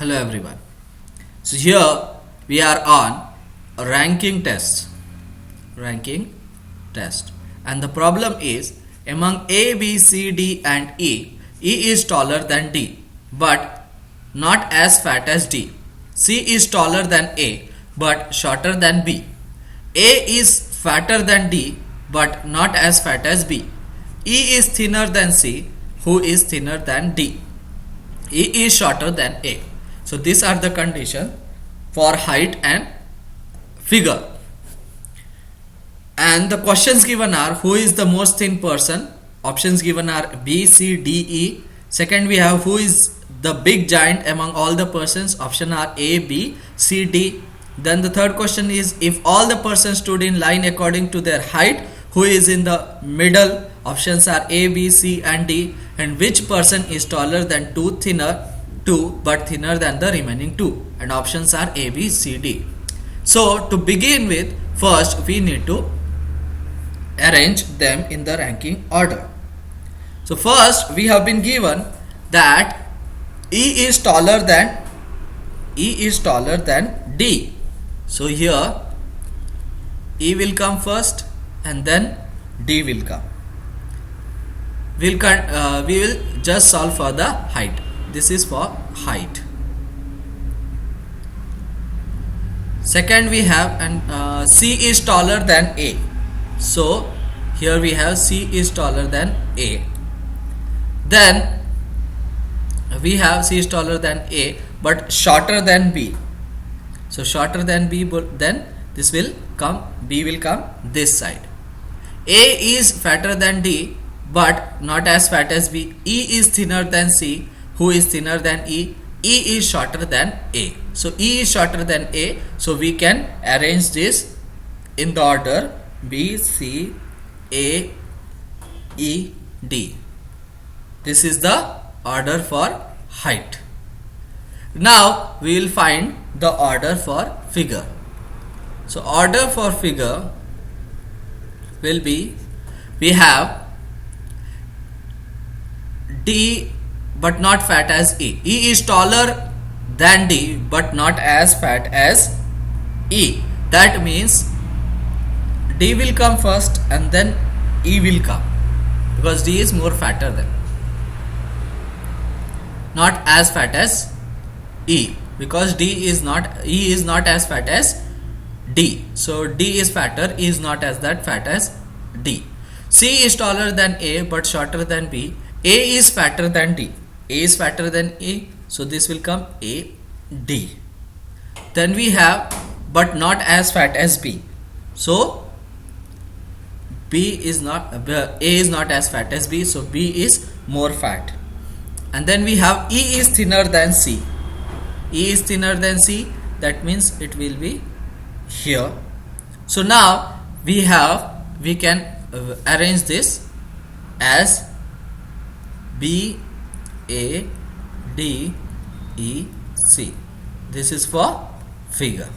Hello everyone. So here we are on a ranking test, and the problem is among A, B, C, D and E is taller than D but not as fat as D. C is taller than A but shorter than B. A is fatter than D but not as fat as B. E is thinner than C, who is thinner than D. E is shorter than A. So these are the conditions for height and figure. And the questions given are: who is the most thin person? Options given are B, C, D, E. Second, we have who is the big giant among all the persons? Option are A, B, C, D. Then the third question is: if all the persons stood in line according to their height, who is in the middle? Options are A, B, C and D. And which person is taller than two but thinner than the remaining two? And options are A, B, C, D. So to begin with, first we need to arrange them in the ranking order. So first we have been given that E is taller than D. So here E will come first and then D will come. We will just solve for the height. This is for height. Second, we have C is taller than A. So here we have C is taller than A. Then we have C is taller than A but shorter than B. So shorter than B, then this will come, B will come this side. A is fatter than D but not as fat as B. E is thinner than C, who is thinner than E. E is shorter than A. So E is shorter than A. So we can arrange this in the order B, C, A, E, D. This is the order for height. Now we will find the order for figure. So order for figure will be, we have D but not fat as E. E is taller than D but not as fat as E. That means D will come first and then E will come, because D is more fatter than, not as fat as E, because E is not as fat as D. So D is fatter, E is not as that fat as D. C is taller than A but shorter than B. A is fatter than D. A is fatter than A, so this will come A, D. Then we have but not as fat as B. So A is not as fat as B, so B is more fat. And then we have E is thinner than C. E is thinner than C, that means it will be here. So now we can arrange this as B, A, D, E, C. This is for figure.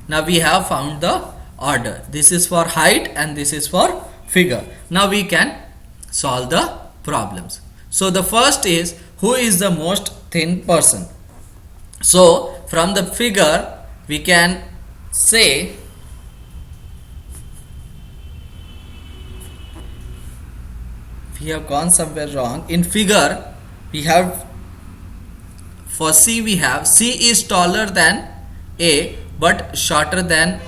Now we have found the order. This is for height and this is for figure. Now we can solve the problems. So the first is, who is the most thin person? So from the figure we can say we have gone somewhere wrong. In figure we have, for C we have C is taller than A but shorter than,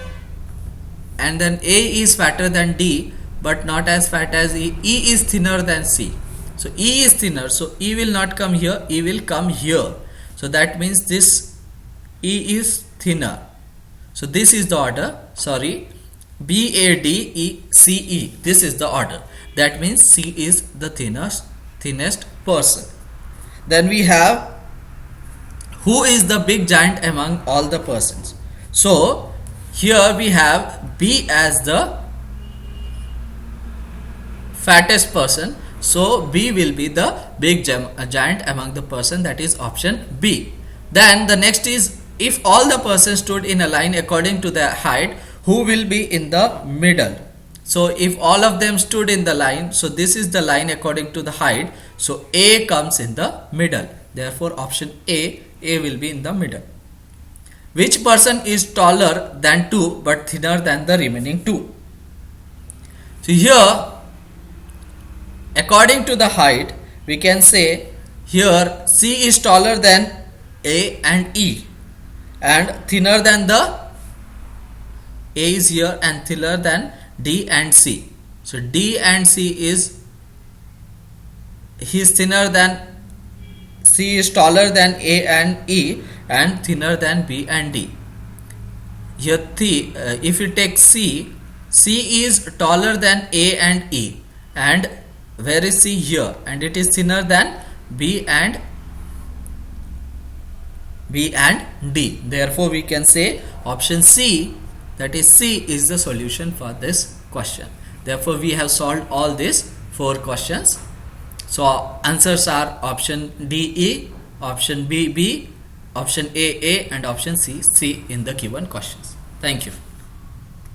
and then A is fatter than D but not as fat as E. E is thinner than C. So E is thinner, so E will not come here, E will come here. So that means this E is thinner. So this is the order, sorry, B, A, D, E, C, E. This is the order. That means C is the thinnest person. Then we have, who is the big giant among all the persons? So here we have B as the fattest person. So B will be the big giant among the person, that is option B. Then the next is, if all the persons stood in a line according to their height, who will be in the middle? So if all of them stood in the line, so this is the line according to the height, so A comes in the middle. Therefore option A will be in the middle. Which person is taller than 2 but thinner than the remaining 2? So here, according to the height, we can say here C is taller than A and E and thinner than the A is here and thinner than D and C. So D and C is, he is thinner than, C is taller than A and E and thinner than B and D. Here if you take C is taller than A and E, and where is C here, and it is thinner than B and D. Therefore we can say option C, that is C, is the solution for this question. Therefore we have solved all these 4 questions. So answers are option D E, option B B, option A A, and option C C in the given questions. Thank you.